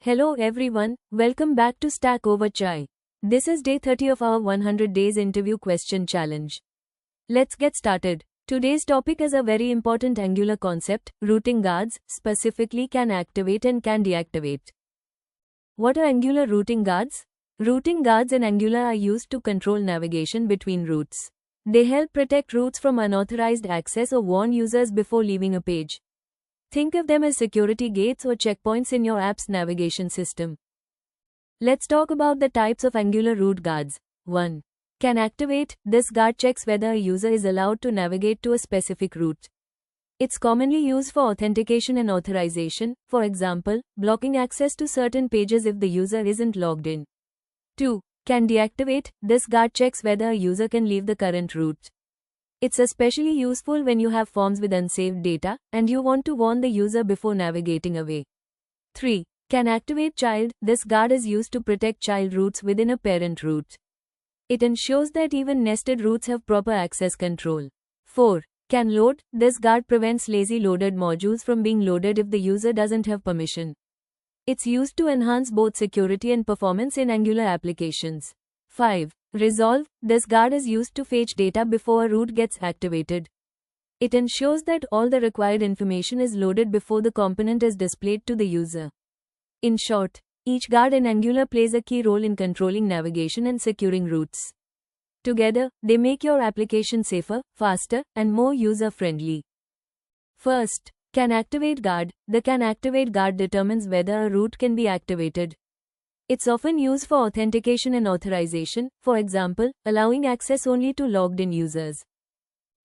Hello everyone, welcome back to Stack Over Chai. This is day 30 of our 100 days interview question challenge. Let's get started. Today's topic is a very important Angular concept, routing guards, specifically can activate and can deactivate. What are Angular routing guards? Routing guards in Angular are used to control navigation between routes. They help protect routes from unauthorized access or warn users before leaving a page. Think of them as security gates or checkpoints in your app's navigation system. Let's talk about the types of Angular route guards. 1. Can activate. This guard checks whether a user is allowed to navigate to a specific route. It's commonly used for authentication and authorization, for example, blocking access to certain pages if the user isn't logged in. 2. Can deactivate. This guard checks whether a user can leave the current route. It's especially useful when you have forms with unsaved data, and you want to warn the user before navigating away. 3. Can activate child. This guard is used to protect child routes within a parent route. It ensures that even nested routes have proper access control. 4. Can load. This guard prevents lazy loaded modules from being loaded if the user doesn't have permission. It's used to enhance both security and performance in Angular applications. 5. Resolve. This guard is used to fetch data before a route gets activated. It ensures that all the required information is loaded before the component is displayed to the user. In short, each guard in Angular plays a key role in controlling navigation and securing routes. Together, they make your application safer, faster, and more user-friendly. First, can activate guard. The can activate guard determines whether a route can be activated. It's often used for authentication and authorization, for example, allowing access only to logged-in users.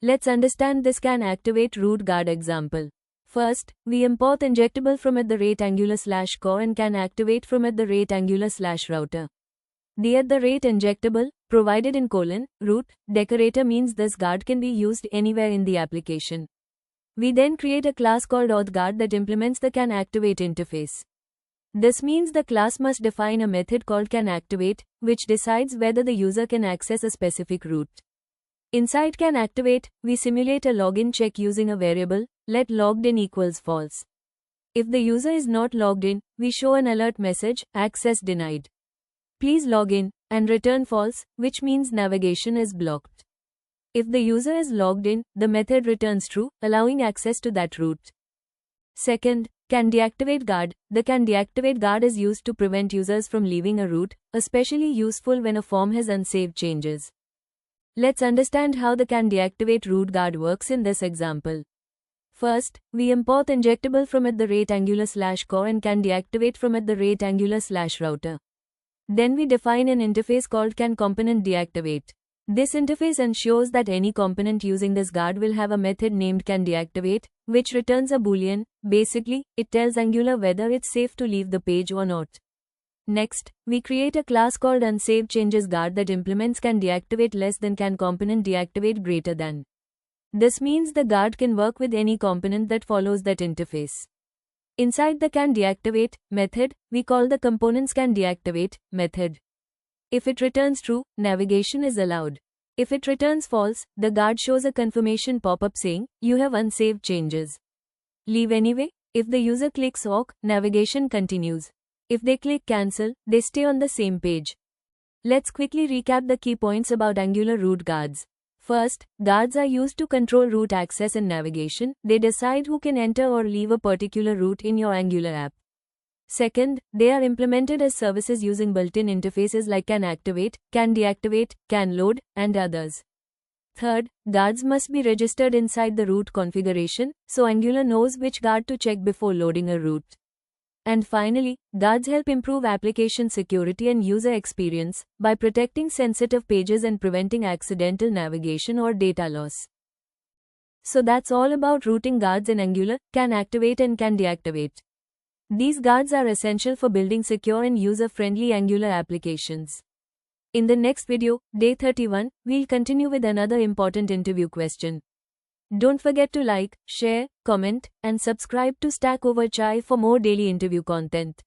Let's understand this can activate route guard example. First, we import injectable from @Angular/core and can activate from @Angular/router. The @injectable, provided in root, decorator means this guard can be used anywhere in the application. We then create a class called authGuard that implements the can activate interface. This means the class must define a method called canActivate, which decides whether the user can access a specific route. Inside canActivate, we simulate a login check using a variable, let logged in equals false. If the user is not logged in, we show an alert message, access denied. Please log in, and return false, which means navigation is blocked. If the user is logged in, the method returns true, allowing access to that route. Second, can deactivate guard. The can deactivate guard is used to prevent users from leaving a route, especially useful when a form has unsaved changes. Let's understand how the can deactivate route guard works in this example. First, we import injectable from @Angular/core and can deactivate from @Angular/router. Then we define an interface called canComponentDeactivate. This interface ensures that any component using this guard will have a method named canDeactivate, which returns a boolean. Basically, it tells Angular whether it's safe to leave the page or not. Next, we create a class called unSavedChangesGuard that implements canDeactivate less than canComponentDeactivate greater than. This means the guard can work with any component that follows that interface. Inside the canDeactivate method, we call the component's canDeactivate method. If it returns true, navigation is allowed. If it returns false, the guard shows a confirmation pop-up saying, you have unsaved changes. Leave anyway. If the user clicks OK, navigation continues. If they click cancel, they stay on the same page. Let's quickly recap the key points about Angular route guards. First, guards are used to control route access and navigation. They decide who can enter or leave a particular route in your Angular app. Second, they are implemented as services using built-in interfaces like canActivate, canDeactivate, canLoad, and others. Third, guards must be registered inside the route configuration, so Angular knows which guard to check before loading a route. And finally, guards help improve application security and user experience by protecting sensitive pages and preventing accidental navigation or data loss. So that's all about routing guards in Angular, canActivate and canDeactivate. These guards are essential for building secure and user-friendly Angular applications. In the next video, day 31, we'll continue with another important interview question. Don't forget to like, share, comment, and subscribe to Stack Over Chai for more daily interview content.